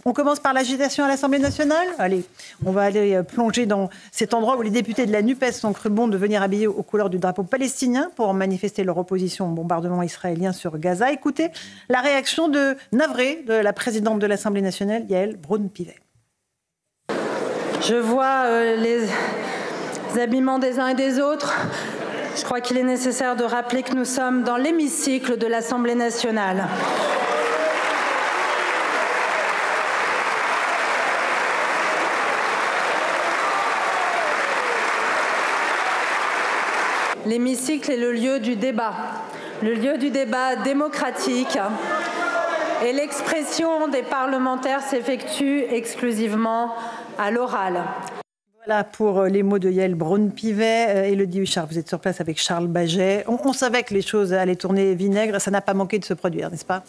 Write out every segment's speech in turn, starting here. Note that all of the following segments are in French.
On commence par l'agitation à l'Assemblée nationale. Allez, on va aller plonger dans cet endroit où les députés de la NUPES ont cru bon de venir habillés aux couleurs du drapeau palestinien pour manifester leur opposition au bombardement israélien sur Gaza. Écoutez la réaction de navrée de la présidente de l'Assemblée nationale, Yaël Braun-Pivet. Je vois les habillements des uns et des autres. Je crois qu'il est nécessaire de rappeler que nous sommes dans l'hémicycle de l'Assemblée nationale. L'hémicycle est le lieu du débat démocratique. Et l'expression des parlementaires s'effectue exclusivement à l'oral. Voilà pour les mots de Yaël Braun-Pivet. Élodie Huchard, vous êtes sur place avec Charles Baget. On savait que les choses allaient tourner vinaigre. Ça n'a pas manqué de se produire, n'est-ce pas ?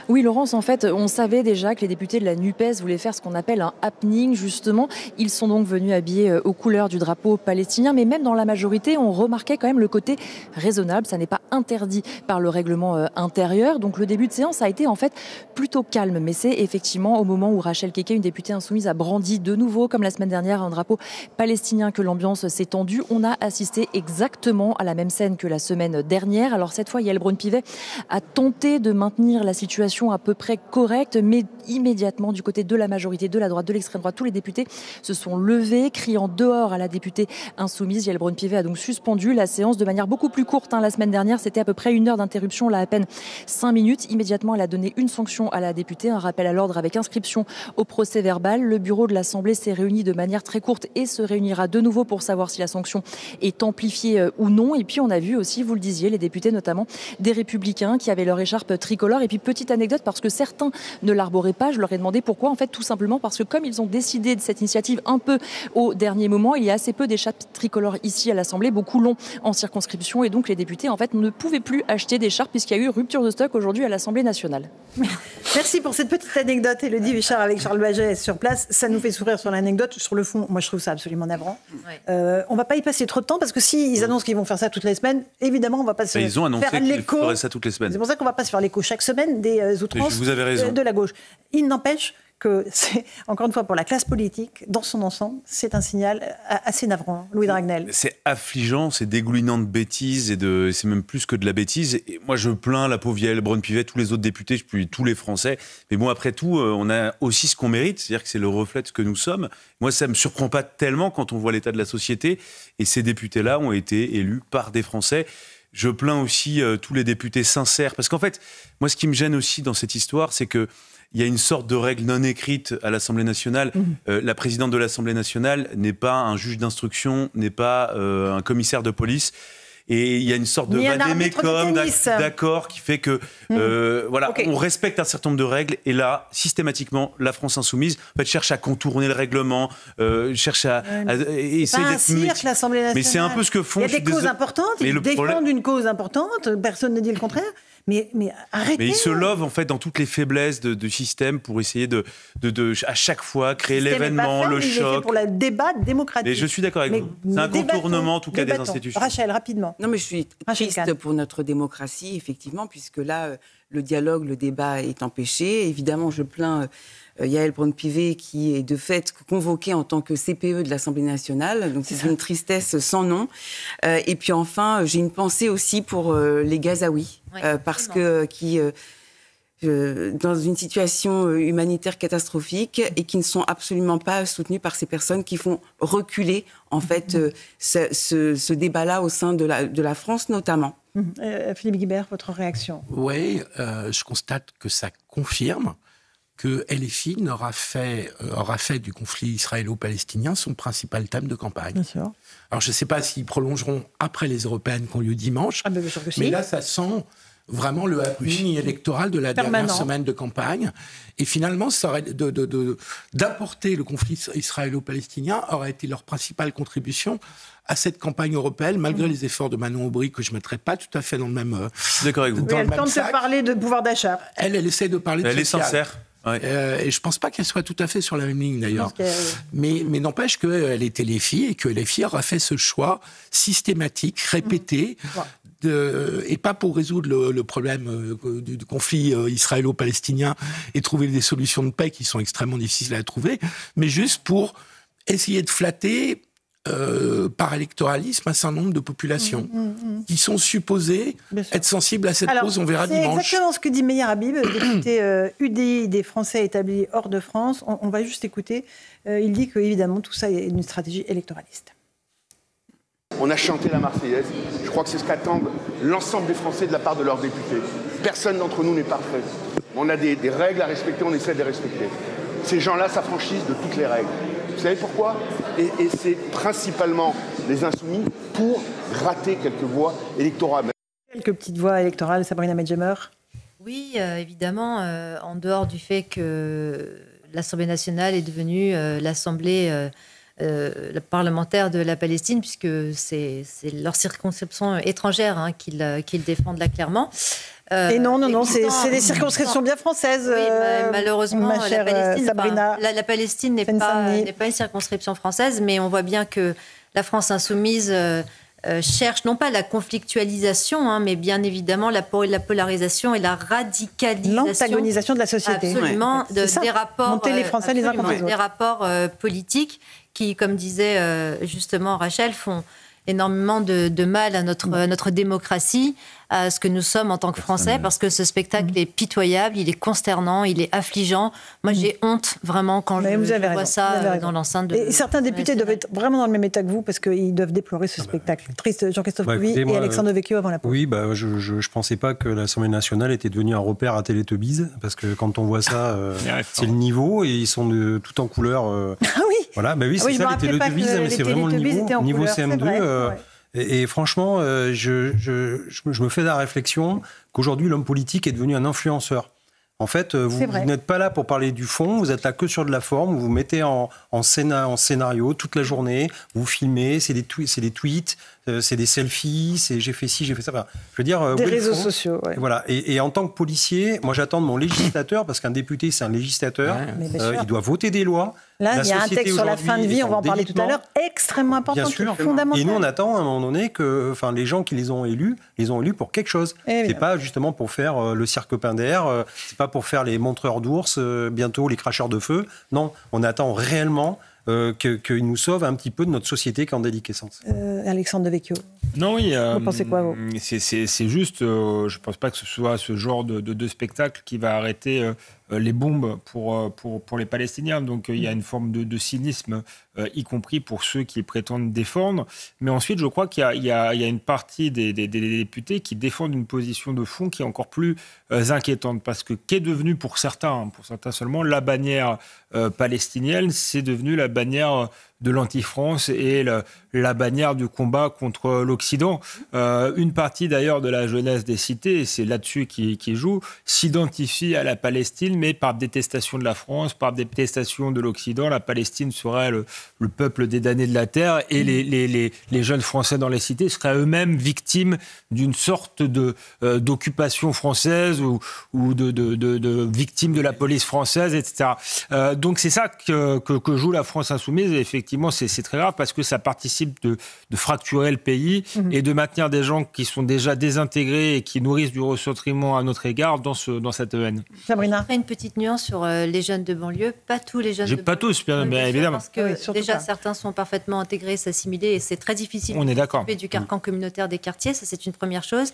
Oui, Laurence, en fait, on savait déjà que les députés de la NUPES voulaient faire ce qu'on appelle un happening, justement. Ils sont donc venus habillés aux couleurs du drapeau palestinien, mais même dans la majorité, on remarquait quand même le côté raisonnable. Ça n'est pas interdit par le règlement intérieur. Donc le début de séance a été en fait plutôt calme, mais c'est effectivement au moment où Rachel Keke, une députée insoumise, a brandi de nouveau, comme la semaine dernière, un drapeau palestinien que l'ambiance s'est tendue. On a assisté exactement à la même scène que la semaine dernière. Alors cette fois, Yaël Braun-Pivet a tenté de maintenir la situation à peu près correcte, mais immédiatement du côté de la majorité, de la droite, de l'extrême droite, tous les députés se sont levés, criant dehors à la députée insoumise. Yaël Braun-Pivet a donc suspendu la séance de manière beaucoup plus courte. La semaine dernière, c'était à peu près 1 heure d'interruption, là à peine 5 minutes. Immédiatement, elle a donné une sanction à la députée, un rappel à l'ordre avec inscription au procès verbal. Le bureau de l'Assemblée s'est réuni de manière très courte et se réunira de nouveau pour savoir si la sanction est amplifiée ou non. Et puis on a vu aussi, vous le disiez, les députés notamment des Républicains qui avaient leur écharpe tricolore. Et puis petite anecdote, parce que certains ne l'arboraient pas, je leur ai demandé pourquoi. En fait, tout simplement parce que comme ils ont décidé de cette initiative un peu au dernier moment, il y a assez peu d'écharpes tricolores ici à l'Assemblée. Beaucoup l'ont en circonscription et donc les députés en fait ne pouvaient plus acheter d'écharpes puisqu'il y a eu rupture de stock aujourd'hui à l'Assemblée nationale. Merci pour cette petite anecdote, Élodie Huchard avec Charles Baget sur place. Ça nous fait sourire sur l'anecdote. Sur le fond, moi je trouve ça absolument navrant. Ouais. On va pas y passer trop de temps parce que s'ils annoncent qu'ils vont faire ça toutes les semaines, évidemment on va pas se ils ont annoncé faire qu'ils l'écho. feraient ça toutes les semaines. C'est pour ça qu'on va pas se faire l'écho chaque semaine des outrances de la gauche. Il n'empêche que c'est, encore une fois, pour la classe politique, dans son ensemble, c'est un signal assez navrant. Louis Dragnel. C'est affligeant, c'est dégoulinant de bêtises, et c'est même plus que de la bêtise. Et moi, je plains la pauvre Yaël Braun-Pivet, tous les autres députés, je plains tous les Français. Mais bon, après tout, on a aussi ce qu'on mérite, c'est-à-dire que c'est le reflet de ce que nous sommes. Moi, ça ne me surprend pas tellement quand on voit l'état de la société. Et ces députés-là ont été élus par des Français. Je plains aussi tous les députés sincères. Parce qu'en fait, moi, ce qui me gêne aussi dans cette histoire, c'est que il y a une sorte de règle non écrite à l'Assemblée nationale. La présidente de l'Assemblée nationale n'est pas un juge d'instruction, n'est pas un commissaire de police. Et il y a une sorte de vadémécum d'accord qui fait que on respecte un certain nombre de règles. Et là, systématiquement, la France insoumise cherche à contourner le règlement, cherche à essayer d'être cirque, l'Assemblée nationale. Mais c'est un peu ce que font. Il y a des causes importantes, ils défendent une cause importante, personne ne dit le contraire. Mais arrêtez. Mais ils se lovent en fait dans toutes les faiblesses du système pour essayer de à chaque fois créer l'événement, le choc. Il est fait pour le débat démocratique. Mais je suis d'accord avec vous. C'est un contournement en tout cas des institutions. Rachel, rapidement. Non, mais je suis triste pour notre démocratie, effectivement, puisque là, le dialogue, le débat est empêché. Évidemment, je plains Yaël Braun-Pivet qui est de fait convoquée en tant que CPE de l'Assemblée nationale. Donc c'est une tristesse sans nom. Et puis enfin, j'ai une pensée aussi pour les Gazaouis, parce que dans une situation humanitaire catastrophique et qui ne sont absolument pas soutenus par ces personnes qui font reculer en fait ce débat-là au sein de la France notamment. Philippe Guibert, votre réaction? Oui, je constate que ça confirme que LFI aura fait du conflit israélo-palestinien son principal thème de campagne. Bien sûr. Alors je ne sais pas s'ils prolongeront après les européennes qui ont lieu dimanche, mais là ça sent vraiment le happening électoral de la dernière semaine de campagne. Et finalement, ça aurait d'apporter le conflit israélo-palestinien aurait été leur principale contribution à cette campagne européenne, malgré les efforts de Manon Aubry, que je ne mettrais pas tout à fait dans le même d'accord avec vous. Elle tente de parler de pouvoir d'achat. Elle essaie de parler de social. Elle est sincère. Ouais. Et je ne pense pas qu'elle soit tout à fait sur la même ligne, d'ailleurs. Mais n'empêche qu'elle était LFI et que LFI aura fait ce choix systématique, répété, et pas pour résoudre le problème du conflit israélo-palestinien et trouver des solutions de paix qui sont extrêmement difficiles à trouver, mais juste pour essayer de flatter par électoralisme un certain nombre de populations qui sont supposées être sensibles à cette cause. On verra dimanche. C'est exactement ce que dit Meyer Habib, député UDI des Français établis hors de France. On va juste écouter. Il dit qu'évidemment, tout ça est une stratégie électoraliste. On a chanté la Marseillaise. Je crois que c'est ce qu'attendent l'ensemble des Français de la part de leurs députés. Personne d'entre nous n'est parfait. On a des règles à respecter, on essaie de les respecter. Ces gens-là s'affranchissent de toutes les règles. Vous savez pourquoi ? Et c'est principalement les insoumis pour gratter quelques voix électorales. Quelques petites voix électorales, Sabrina Medjemer. Oui, évidemment, en dehors du fait que l'Assemblée nationale est devenue l'Assemblée parlementaire de la Palestine, puisque c'est leur circonscription étrangère qu'ils défendent là clairement. Et non, c'est des circonscriptions bien françaises. Oui, malheureusement, la Palestine n'est pas une circonscription française, mais on voit bien que la France insoumise cherche non pas la conflictualisation, mais bien évidemment la polarisation et la radicalisation. L'antagonisation de la société. Absolument, des rapports, monter les Français les uns contre les autres. Des rapports politiques qui, comme disait justement Rachel, font énormément de mal à notre démocratie, à ce que nous sommes en tant que Français, parce que ce spectacle est pitoyable, il est consternant, il est affligeant. Moi, j'ai honte, vraiment, quand je vois ça dans l'enceinte de... Et certains députés doivent être vraiment dans le même état que vous, parce qu'ils doivent déplorer ce spectacle. Triste, Jean-Christophe Couvi et Alexandre Devecchio avant la pause. Oui, je ne pensais pas que l'Assemblée nationale était devenue un repère à Télétobies, parce que quand on voit ça, c'est le niveau, et ils sont tout en couleur. Ah oui. Voilà, oui, c'est ça, les Télétobies, mais c'est vraiment le niveau CM2. Et franchement, je me fais la réflexion qu'aujourd'hui, l'homme politique est devenu un influenceur. En fait, vous n'êtes pas là pour parler du fond, vous êtes là que sur de la forme, vous vous mettez en scénario toute la journée, vous filmez, c'est des tweets, c'est des selfies, c'est j'ai fait ci, j'ai fait ça. Enfin, je veux dire, des réseaux sociaux. Ouais. Voilà. Et en tant que policier, moi j'attends de mon législateur, parce qu'un député c'est un législateur, il doit voter des lois. Là, il y a un texte sur la fin de vie, on va en parler tout à l'heure, extrêmement important, fondamental. Et nous, on attend à un moment donné que les gens qui les ont élus pour quelque chose. C'est pas justement pour faire le cirque Pinder, c'est pas pour faire les montreurs d'ours, bientôt les cracheurs de feu. Non, on attend réellement qu'ils nous sauvent un petit peu de notre société qui est en déliquescence. Alexandre Devecchio. Non, oui. Vous pensez quoi, vous ? C'est juste, je ne pense pas que ce soit ce genre de spectacle qui va arrêter les bombes pour les Palestiniens. Donc il y a une forme de cynisme, y compris pour ceux qui prétendent défendre. Mais ensuite, je crois qu'il y a une partie des députés qui défendent une position de fond qui est encore plus inquiétante. Parce que qu'est devenu pour certains seulement, la bannière palestinienne, c'est devenu la bannière de l'anti-France et la bannière du combat contre l'Occident. Une partie d'ailleurs de la jeunesse des cités, et c'est là-dessus qui joue, s'identifie à la Palestine, mais par détestation de la France, par détestation de l'Occident. La Palestine serait le peuple des damnés de la terre, et les jeunes Français dans les cités seraient eux-mêmes victimes d'une sorte d'occupation française ou de victimes de la police française, etc. Donc c'est ça que joue la France insoumise, et effectivement c'est très grave parce que ça participe de fracturer le pays et de maintenir des gens qui sont déjà désintégrés et qui nourrissent du ressentiment à notre égard dans cette haine. Sabrina, une petite nuance sur les jeunes de banlieue. Pas tous les jeunes de banlieue. Pas tous, bien évidemment. Parce que déjà, certains sont parfaitement intégrés, s'assimiler, et c'est très difficile de s'occuper du carcan communautaire des quartiers. Ça, c'est une première chose.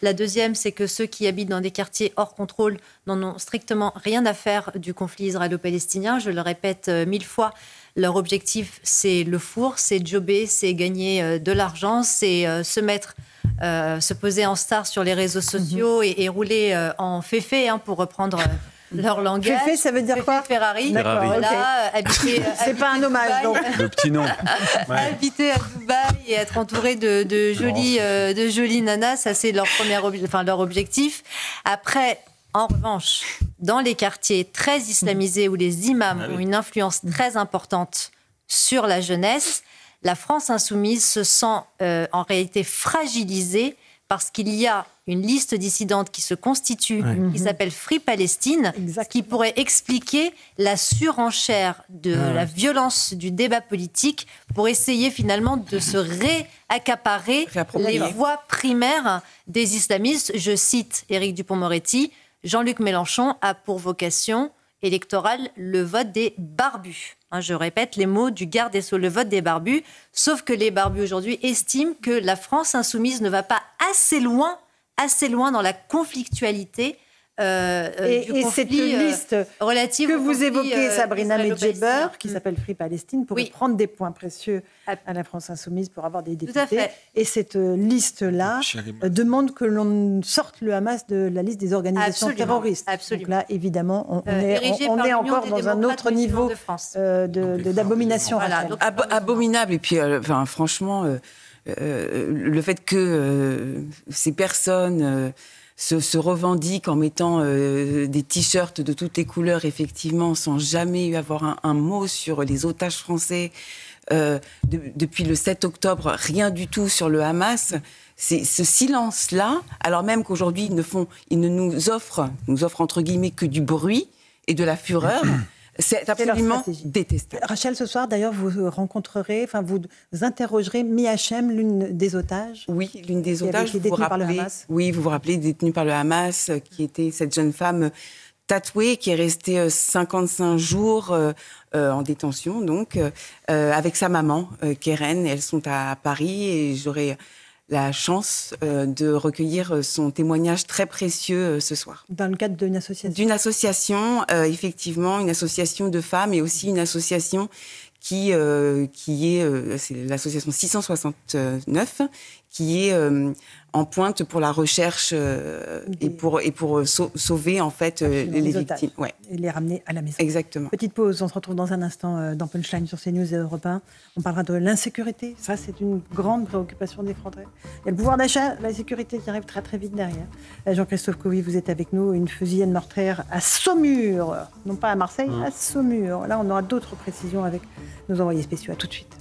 La deuxième, c'est que ceux qui habitent dans des quartiers hors contrôle n'en ont strictement rien à faire du conflit israélo-palestinien. Je le répète 1000 fois. Leur objectif, c'est le four, c'est jobber, c'est gagner de l'argent, c'est se poser en star sur les réseaux sociaux et rouler en féfé, pour reprendre leur langage. Féfé, ça veut dire quoi ? Ferrari. D'accord, voilà, habiter c'est pas un hommage, donc. Le petit nom. Habiter à Dubaï et être entouré de jolies nanas, ça c'est leur objectif. Après, en revanche, dans les quartiers très islamisés où les imams ont une influence très importante sur la jeunesse, la France insoumise se sent en réalité fragilisée parce qu'il y a une liste dissidente qui se constitue, qui s'appelle Free Palestine, ce qui pourrait expliquer la surenchère de la violence du débat politique pour essayer finalement de se réaccaparer les voix primaires des islamistes. Je cite Éric Dupond-Moretti, Jean-Luc Mélenchon a pour vocation électorale le vote des barbus. Je répète les mots du garde des Sceaux, le vote des barbus. Sauf que les barbus aujourd'hui estiment que la France insoumise ne va pas assez loin dans la conflictualité et cette liste relative que vous évoquez, Sabrina Medjeber, qui s'appelle Free Palestine, pourrait prendre des points précieux à la France insoumise pour avoir des députés. Tout à fait. Et cette liste-là demande que l'on sorte le Hamas de la liste des organisations terroristes. Absolument. Donc là, évidemment, on est encore dans un autre niveau d'abomination. Voilà, abominable. Et puis, franchement, le fait que ces personnes se revendiquent en mettant des t-shirts de toutes les couleurs, effectivement, sans jamais avoir un mot sur les otages français. Depuis le 7 octobre, rien du tout sur le Hamas. C'est ce silence-là, alors même qu'aujourd'hui, ils ne nous offrent entre guillemets que du bruit et de la fureur. C'est absolument détestable. Rachel, ce soir, d'ailleurs, vous rencontrerez, vous interrogerez Miachem, l'une des otages. Oui, l'une des otages. Qui a été détenue par le Hamas. Oui, vous vous rappelez, détenue par le Hamas, qui était cette jeune femme tatouée, qui est restée 55 jours en détention, donc, avec sa maman, Keren. Elles sont à Paris et j'aurai la chance de recueillir son témoignage très précieux ce soir. Dans le cadre d'une association ? D'une association, effectivement, une association de femmes et aussi une association qui est c'est l'association 669, qui est en pointe pour la recherche et pour sauver en fait les victimes. Ouais. Et les ramener à la maison. Exactement. Petite pause, on se retrouve dans un instant dans Punchline sur CNews et Europe 1. On parlera de l'insécurité, ça c'est une grande préoccupation des Français. Il y a le pouvoir d'achat, la sécurité qui arrive très très vite derrière. Jean-Christophe Couvi, vous êtes avec nous, une fusillade meurtrière à Saumur, non pas à Marseille, à Saumur. Là on aura d'autres précisions avec nos envoyés spéciaux, à tout de suite.